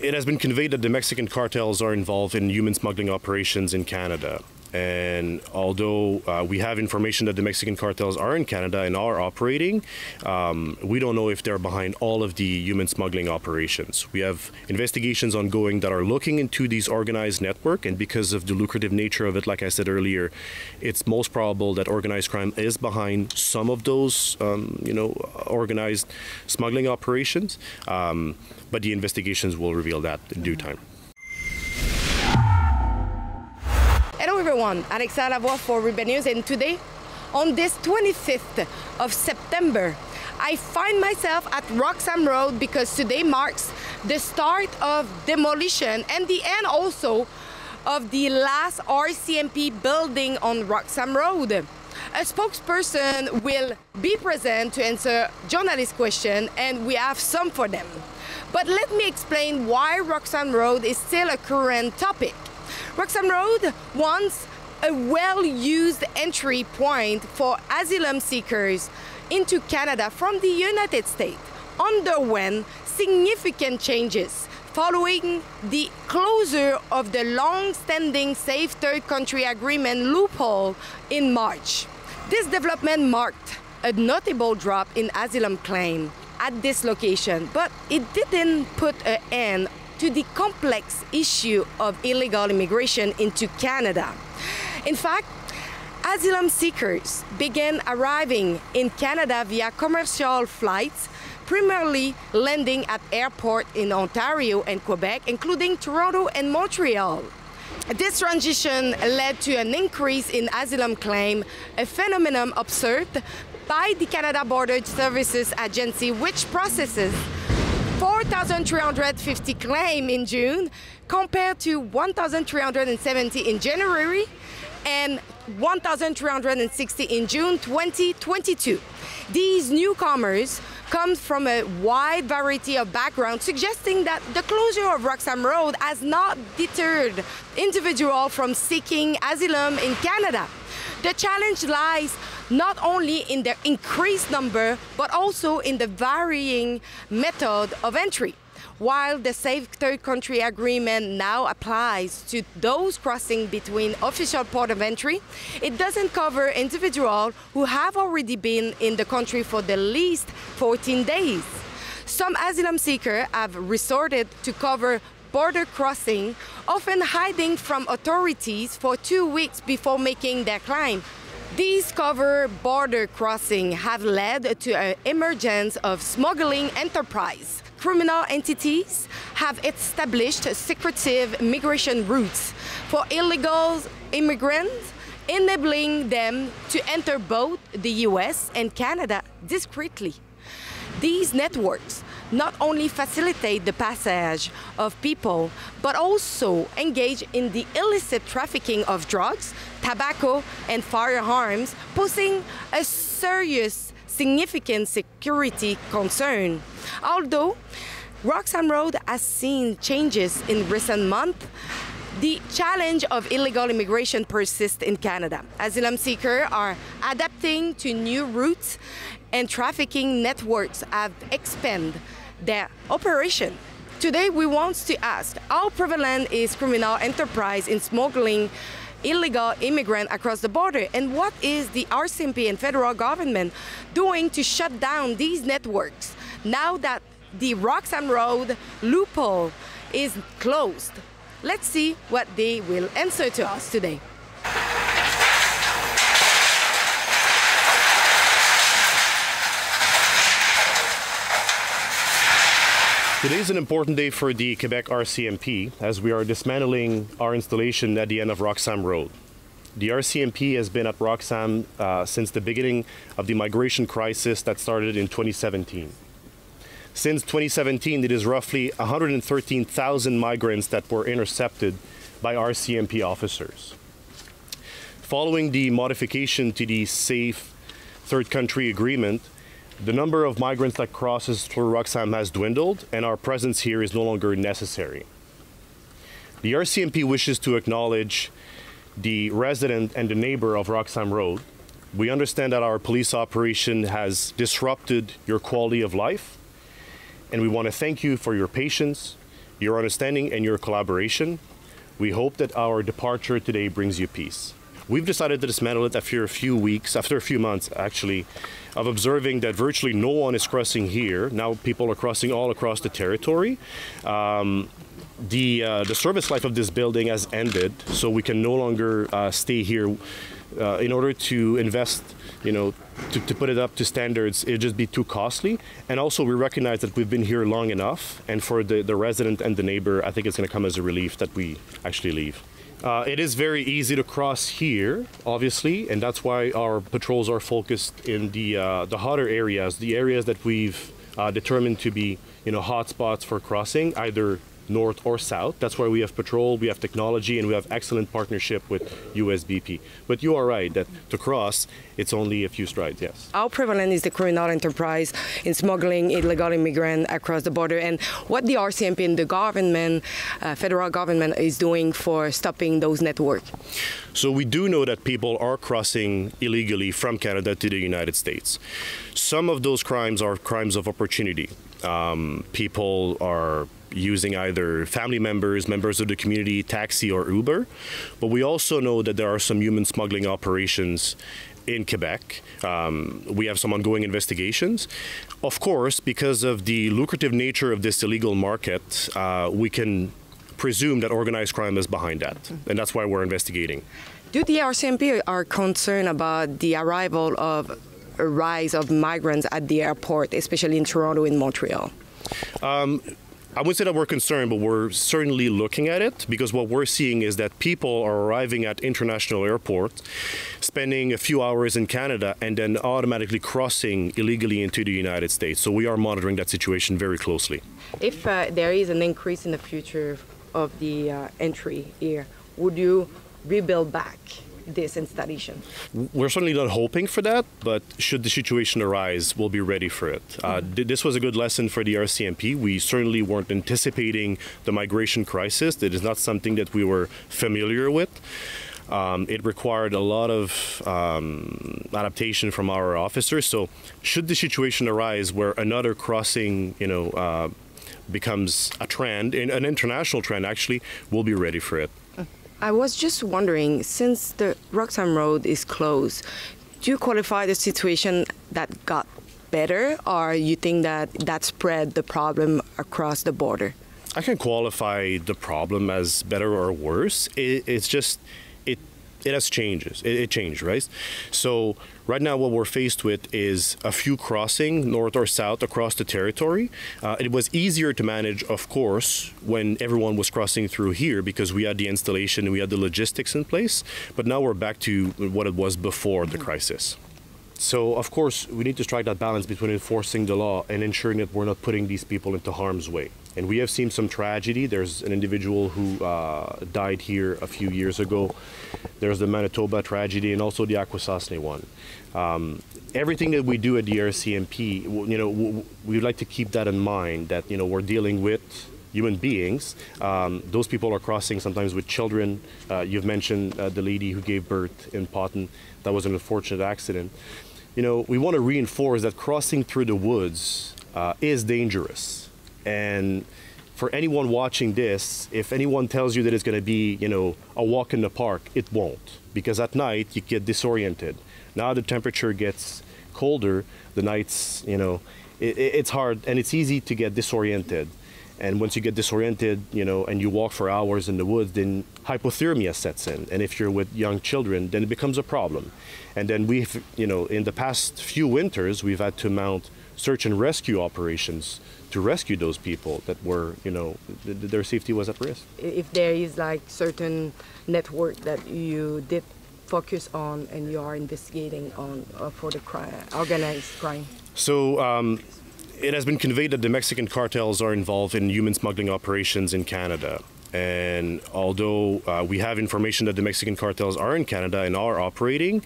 It has been conveyed that the Mexican cartels are involved in human smuggling operations in Canada. And although we have information that the Mexican cartels are in Canada and are operating, we don't know if they're behind all of the human smuggling operations. We have investigations ongoing that are looking into these organized network, and because of the lucrative nature of it, like I said earlier, it's most probable that organized crime is behind some of those, organized smuggling operations. But the investigations will reveal that in due time. Hello everyone, Alexa Lavoie for Rebel News, and today, on this 25th of September, I find myself at Roxham Road because today marks the start of demolition and the end also of the last RCMP building on Roxham Road. A spokesperson will be present to answer journalist questions, and we have some for them. But let me explain why Roxham Road is still a current topic. Roxham Road, once a well-used entry point for asylum seekers into Canada from the United States, underwent significant changes following the closure of the long-standing Safe Third Country Agreement loophole in March. This development marked a notable drop in asylum claims at this location, but it didn't put an end to the complex issue of illegal immigration into Canada. In fact, asylum seekers began arriving in Canada via commercial flights, primarily landing at airports in Ontario and Quebec, including Toronto and Montreal. This transition led to an increase in asylum claims, a phenomenon observed by the Canada Border Services Agency, which processes 4,350 claims in June compared to 1,370 in January and 1,360 in June 2022. These newcomers come from a wide variety of backgrounds, suggesting that the closure of Roxham Road has not deterred individuals from seeking asylum in Canada. The challenge lies not only in their increased number, but also in the varying method of entry. While the Safe Third Country Agreement now applies to those crossing between official port of entry, it doesn't cover individuals who have already been in the country for the least 14 days. Some asylum seekers have resorted to cover border crossing, often hiding from authorities for 2 weeks before making their climb. These cover border crossings have led to an emergence of smuggling enterprise. Criminal entities have established secretive migration routes for illegal immigrants, enabling them to enter both the US and Canada discreetly. These networks not only facilitate the passage of people, but also engage in the illicit trafficking of drugs, tobacco, and firearms, posing a serious, significant security concern. Although Roxham Road has seen changes in recent months, the challenge of illegal immigration persists in Canada. Asylum seekers are adapting to new routes, and trafficking networks have expanded their operation. Today, we want to ask how prevalent is criminal enterprise in smuggling illegal immigrants across the border, and what is the RCMP and federal government doing to shut down these networks now that the Roxham Road loophole is closed? Let's see what they will answer to us today. Today is an important day for the Quebec RCMP as we are dismantling our installation at the end of Roxham Road. The RCMP has been at Roxham since the beginning of the migration crisis that started in 2017. Since 2017, it is roughly 113,000 migrants that were intercepted by RCMP officers. Following the modification to the Safe Third Country Agreement, the number of migrants that crosses through Roxham has dwindled, and our presence here is no longer necessary. The RCMP wishes to acknowledge the resident and the neighbor of Roxham Road. We understand that our police operation has disrupted your quality of life, and we want to thank you for your patience, your understanding and your collaboration. We hope that our departure today brings you peace. We've decided to dismantle it after a few months actually, of observing that virtually no one is crossing here. Now people are crossing all across the territory. The service life of this building has ended, so we can no longer stay here. In order to invest, to put it up to standards, it'd just be too costly. And also we recognize that we've been here long enough, and for the resident and the neighbor, I think it's going to come as a relief that we actually leave. It is very easy to cross here, obviously, and that's why our patrols are focused in the hotter areas, the areas that we've determined to be, hot spots for crossing, either north or south. That's why we have patrol, we have technology, and we have excellent partnership with USBP. But you are right that to cross, it's only a few strides, yes. How prevalent is the criminal enterprise in smuggling illegal immigrants across the border, and what the RCMP and the government, federal government, is doing for stopping those networks? So we do know that people are crossing illegally from Canada to the United States. Some of those crimes are crimes of opportunity. People are using either family members, members of the community, taxi or Uber. But we also know that there are some human smuggling operations in Quebec. We have some ongoing investigations. Of course, because of the lucrative nature of this illegal market, we can presume that organized crime is behind that. And that's why we're investigating. Do the RCMP are concerned about the arrival of a rise of migrants at the airport, especially in Toronto and Montreal? I wouldn't say that we're concerned, but we're certainly looking at it, because what we're seeing is that people are arriving at international airports, spending a few hours in Canada, and then automatically crossing illegally into the United States. So we are monitoring that situation very closely. If there is an increase in the future of the entry here, would you rebuild back this installation? We're certainly not hoping for that, but should the situation arise, we'll be ready for it. This was a good lesson for the RCMP. We certainly weren't anticipating the migration crisis. It is not something that we were familiar with. It required a lot of adaptation from our officers. So should the situation arise where another crossing, becomes a trend, an international trend actually, we'll be ready for it. I was just wondering, since the Roxham Road is closed, do you qualify the situation that got better, or you think that spread the problem across the border? I can qualify the problem as better or worse. It's just, it has changes. It changed, right? So right now what we're faced with is a few crossing north or south across the territory. It was easier to manage, of course, when everyone was crossing through here, because we had the installation and we had the logistics in place. But now we're back to what it was before the crisis. So, of course, we need to strike that balance between enforcing the law and ensuring that we're not putting these people into harm's way. And we have seen some tragedy. There's an individual who died here a few years ago. There's the Manitoba tragedy and also the Akwesasne one. Everything that we do at the RCMP, we'd like to keep that in mind, that, we're dealing with human beings. Those people are crossing sometimes with children. You've mentioned the lady who gave birth in Potton. That was an unfortunate accident. We want to reinforce that crossing through the woods is dangerous. And for anyone watching this, if anyone tells you that it's going to be, a walk in the park, it won't. Because at night, you get disoriented. Now the temperature gets colder, the nights, it's hard, and it's easy to get disoriented. And once you get disoriented, and you walk for hours in the woods, then hypothermia sets in. And if you're with young children, then it becomes a problem. And then we've, in the past few winters, we've had to mount search and rescue operations to rescue those people that were, their safety was at risk. If there is like certain network that you did focus on and you are investigating on for the crime, organized crime? So it has been conveyed that the Mexican cartels are involved in human smuggling operations in Canada. And although we have information that the Mexican cartels are in Canada and are operating,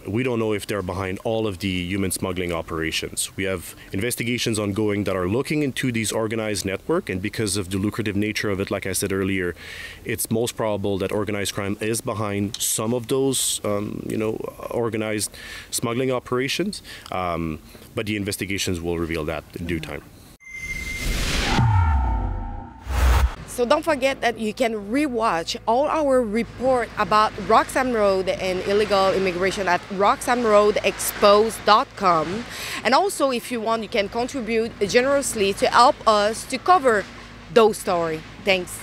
we don't know if they're behind all of the human smuggling operations. We have investigations ongoing that are looking into these organized network, and because of the lucrative nature of it, like I said earlier, it's most probable that organized crime is behind some of those, organized smuggling operations. But the investigations will reveal that in due time. So don't forget that you can rewatch all our report about Roxham Road and illegal immigration at roxhamroadexposed.com. And also, if you want, you can contribute generously to help us to cover those stories. Thanks.